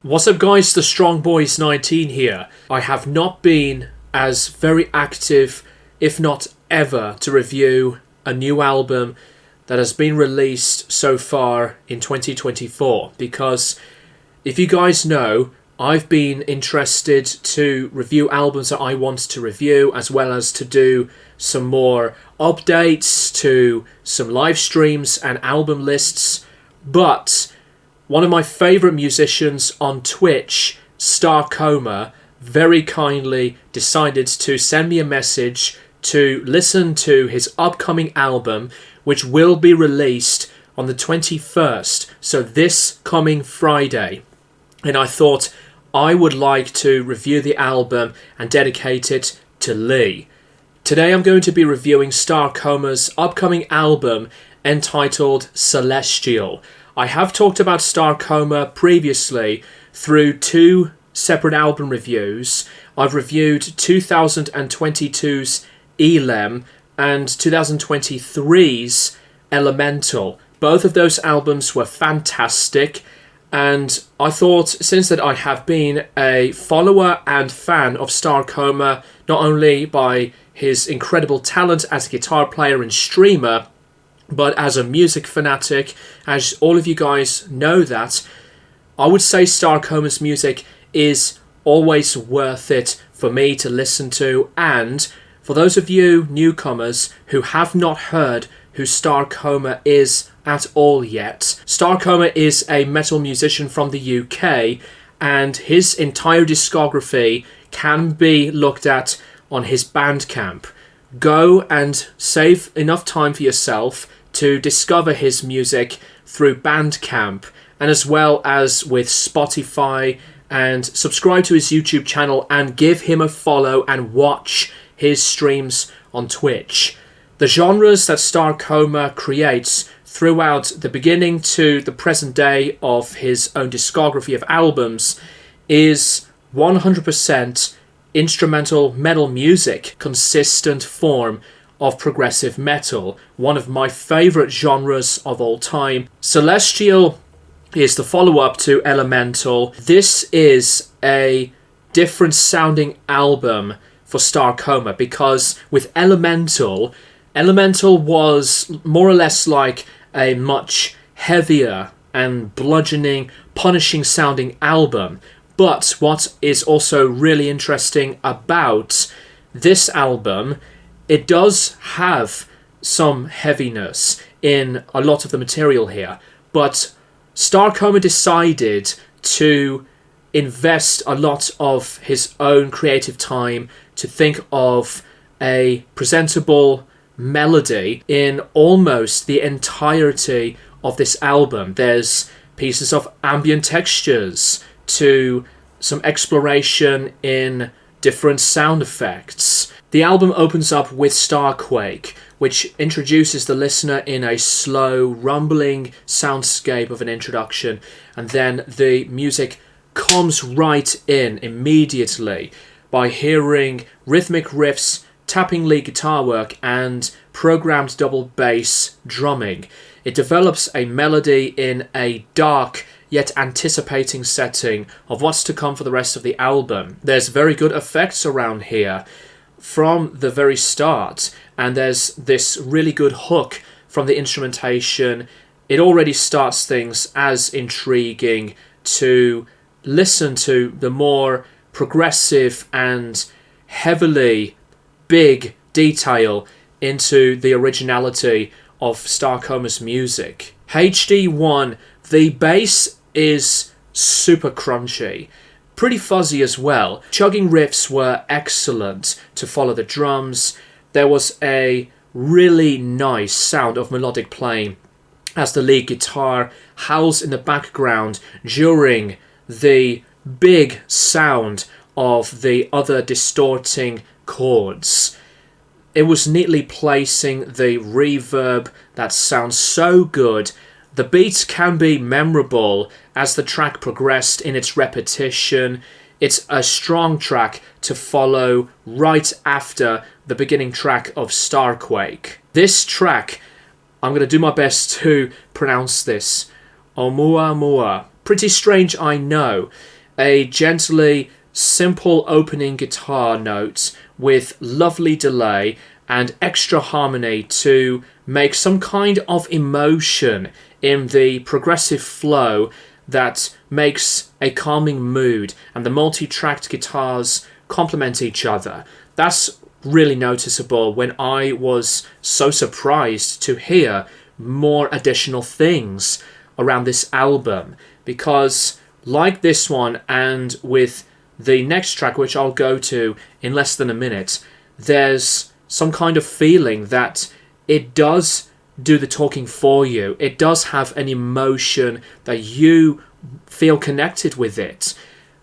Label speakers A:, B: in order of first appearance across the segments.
A: What's up guys, the Strong Boys 19 here. I have not been as very active, if not ever, to review a new album that has been released so far in 2024 because if you guys know, I've been interested to review albums that I want to review, as well as to do some more updates to some live streams and album lists. But one of my favourite musicians on Twitch, Starcoma, very kindly decided to send me a message to listen to his upcoming album, which will be released on the 21st, so this coming Friday. And I thought I would like to review the album and dedicate it to Lee. Today I'm going to be reviewing Starcoma's upcoming album entitled Celestial. I have talked about Starcoma previously through two separate album reviews. I've reviewed 2022's Elem and 2023's Elemental. Both of those albums were fantastic, and I thought, since that I have been a follower and fan of Starcoma, not only by his incredible talent as a guitar player and streamer, but as a music fanatic, as all of you guys know that, I would say Starcoma's music is always worth it for me to listen to. And for those of you newcomers who have not heard who Starcoma is at all yet, Starcoma is a metal musician from the UK, and his entire discography can be looked at on his Bandcamp. Go and save enough time for yourself to discover his music through Bandcamp, and as well as with Spotify, and subscribe to his YouTube channel and give him a follow and watch his streams on Twitch. The genres that Starcoma creates throughout the beginning to the present day of his own discography of albums is 100% instrumental metal music, consistent form of progressive metal, one of my favourite genres of all time. Celestial is the follow-up to Elemental. This is a different sounding album for Starcoma, because with Elemental was more or less like a much heavier and bludgeoning, punishing sounding album. But what is also really interesting about this album, it does have some heaviness in a lot of the material here, but Starcoma decided to invest a lot of his own creative time to think of a presentable melody in almost the entirety of this album. There's pieces of ambient textures to some exploration in different sound effects. The album opens up with Starquake, which introduces the listener in a slow, rumbling soundscape of an introduction, and then the music comes right in immediately by hearing rhythmic riffs, tapping lead guitar work, and programmed double bass drumming. It develops a melody in a dark yet anticipating setting of what's to come for the rest of the album. There's very good effects around here from the very start, and there's this really good hook from the instrumentation. It already starts things as intriguing to listen to the more progressive and heavily big detail into the originality of Starcoma's music. HD1, the bass is super crunchy, pretty fuzzy as well. Chugging riffs were excellent to follow the drums. There was a really nice sound of melodic playing as the lead guitar howls in the background during the big sound of the other distorting chords. It was neatly placing the reverb that sounds so good. The beats can be memorable as the track progressed in its repetition. It's a strong track to follow right after the beginning track of Starquake. This track, I'm going to do my best to pronounce this, Oumuamua. Pretty strange, I know. A gently simple opening guitar note with lovely delay and extra harmony to make some kind of emotion in the progressive flow that makes a calming mood, and the multi-tracked guitars complement each other. That's really noticeable when I was so surprised to hear more additional things around this album, because like this one and with the next track, which I'll go to in less than a minute, there's some kind of feeling that it does do the talking for you. It does have an emotion that you feel connected with it.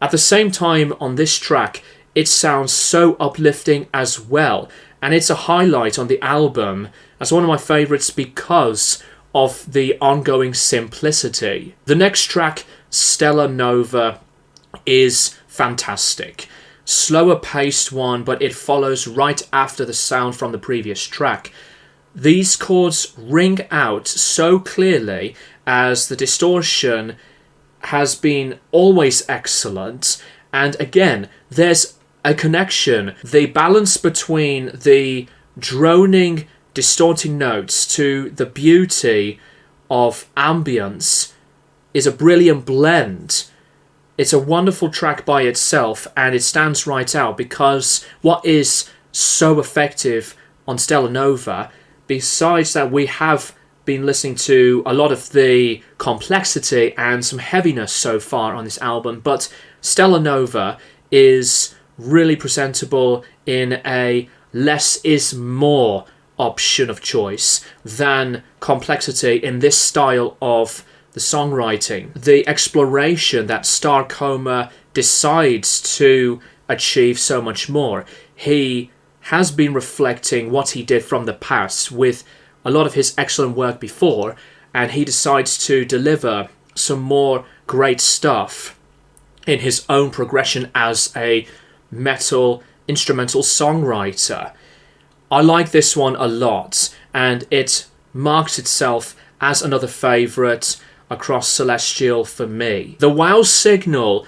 A: At the same time, on this track, it sounds so uplifting as well, and it's a highlight on the album as one of my favourites because of the ongoing simplicity. The next track, Stella Nova, is fantastic. Slower paced one, but it follows right after the sound from the previous track. These chords ring out so clearly as the distortion has been always excellent, and again, there's a connection. The balance between the droning, distorting notes to the beauty of ambience is a brilliant blend. It's a wonderful track by itself, and it stands right out because what is so effective on Stella Nova, besides that we have been listening to a lot of the complexity and some heaviness so far on this album, but Stella Nova is really presentable in a less is more option of choice than complexity in this style of the songwriting. The exploration that Starcoma decides to achieve so much more. He has been reflecting what he did from the past with a lot of his excellent work before, and he decides to deliver some more great stuff in his own progression as a metal instrumental songwriter. I like this one a lot, and it marks itself as another favourite across Celestial for me. The wow signal,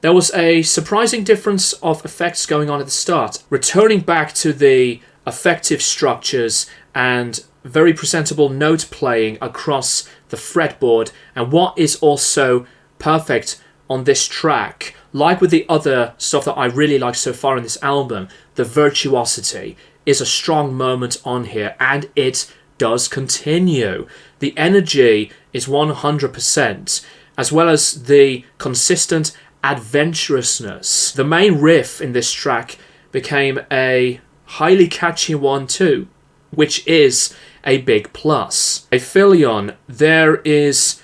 A: there was a surprising difference of effects going on at the start, returning back to the effective structures and very presentable note playing across the fretboard, and what is also perfect on this track, like with the other stuff that I really like so far in this album, the virtuosity is a strong moment on here, and it does continue. The energy is 100%, as well as the consistent adventurousness. The main riff in this track became a highly catchy one too, which is a big plus. Aphelion, there is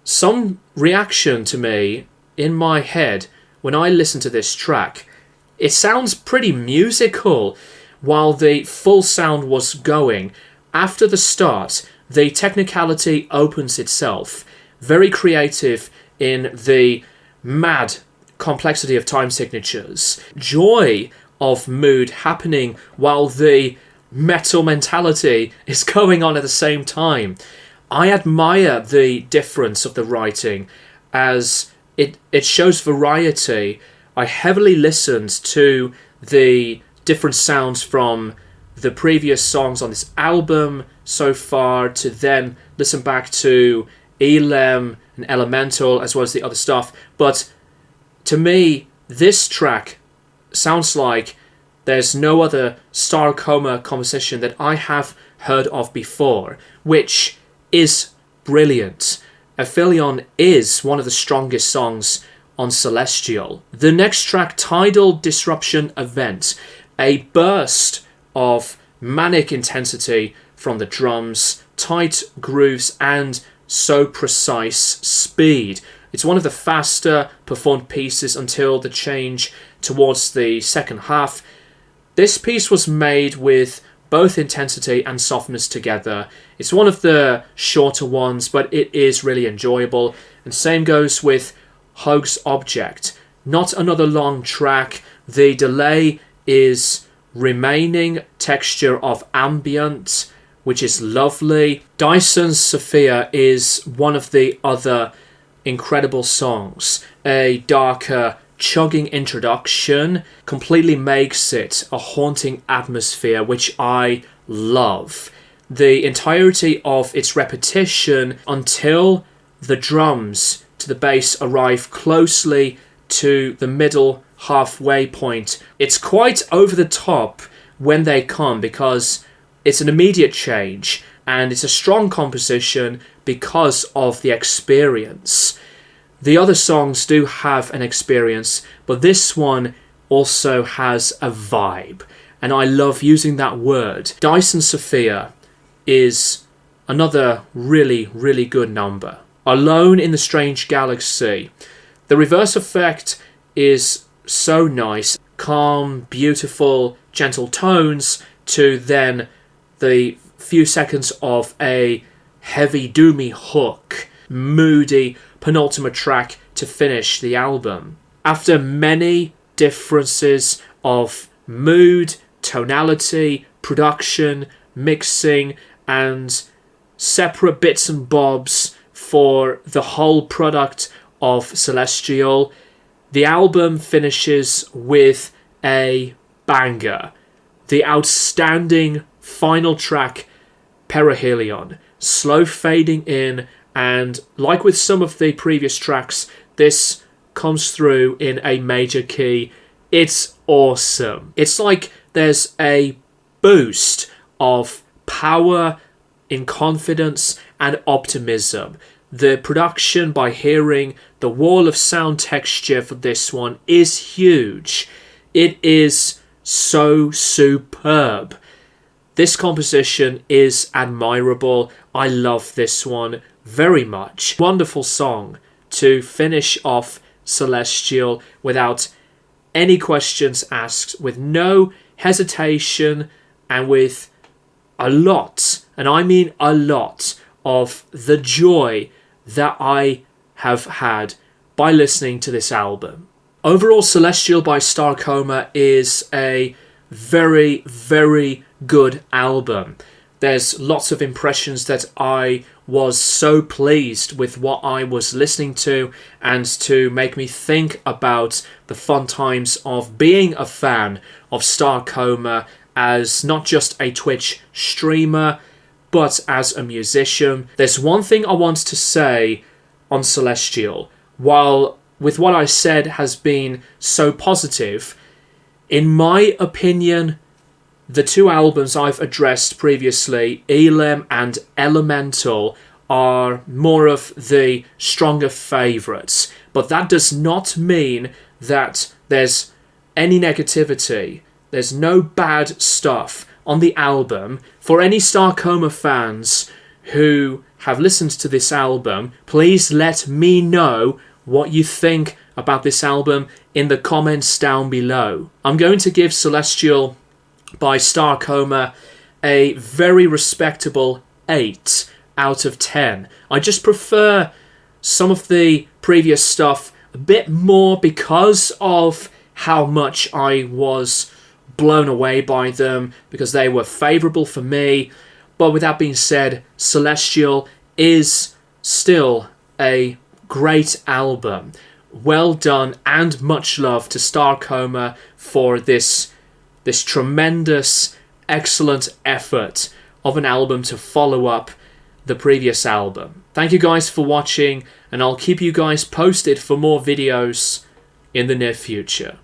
A: some reaction to me in my head when I listen to this track. It sounds pretty musical while the full sound was going. After the start, the technicality opens itself. Very creative in the mad complexity of time signatures. Joy of mood happening while the metal mentality is going on at the same time. I admire the difference of the writing as it shows variety. I heavily listened to the different sounds from the previous songs on this album so far to then listen back to Elem and Elemental as well as the other stuff. But to me, this track sounds like there's no other Starcoma composition that I have heard of before, which is brilliant. Aphelion is one of the strongest songs on Celestial. The next track, Tidal Disruption Event, a burst of manic intensity from the drums, tight grooves, and so precise speed. It's one of the faster performed pieces until the change towards the second half. This piece was made with both intensity and softness together. It's one of the shorter ones, but it is really enjoyable. And same goes with Hoag's Object. Not another long track. The delay is remaining texture of ambient, which is lovely. Dyson's Sophia is one of the other incredible songs. A darker, chugging introduction completely makes it a haunting atmosphere, which I love. The entirety of its repetition until the drums to the bass arrive closely to the middle halfway point. It's quite over the top when they come because it's an immediate change and it's a strong composition because of the experience. The other songs do have an experience, but this one also has a vibe, and I love using that word. Dyson Sophia is another really, really good number. Alone in the Strange Galaxy. The reverse effect is so nice. Calm, beautiful, gentle tones to then the few seconds of a heavy, doomy hook. Moody penultimate track to finish the album. After many differences of mood, tonality, production, mixing, and separate bits and bobs for the whole product of Celestial, the album finishes with a banger. The outstanding final track, Perihelion, slow fading in, and like with some of the previous tracks, this comes through in a major key. It's awesome. It's like there's a boost of power, in confidence, and optimism. The production, by hearing the wall of sound texture for this one, is huge. It is so superb. This composition is admirable. I love this one very much. Wonderful song to finish off Celestial without any questions asked, with no hesitation, and with a lot, and I mean a lot, of the joy that I have had by listening to this album. Overall, Celestial by Starcoma is a very, very good album. There's lots of impressions that I was so pleased with what I was listening to, and to make me think about the fun times of being a fan of Starcoma as not just a Twitch streamer, but as a musician. There's one thing I want to say on Celestial. While with what I said has been so positive, in my opinion, the two albums I've addressed previously, Elim and Elemental, are more of the stronger favourites. But that does not mean that there's any negativity. There's no bad stuff on the album. For any Starcoma fans who have listened to this album, please let me know what you think about this album in the comments down below. I'm going to give Celestial by Starcoma a very respectable 8 out of 10. I just prefer some of the previous stuff a bit more because of how much I was blown away by them, because they were favourable for me. But with that being said, Celestial is still a great album. Well done, and much love to Starcoma for this tremendous, excellent effort of an album to follow up the previous album. Thank you guys for watching, and I'll keep you guys posted for more videos in the near future.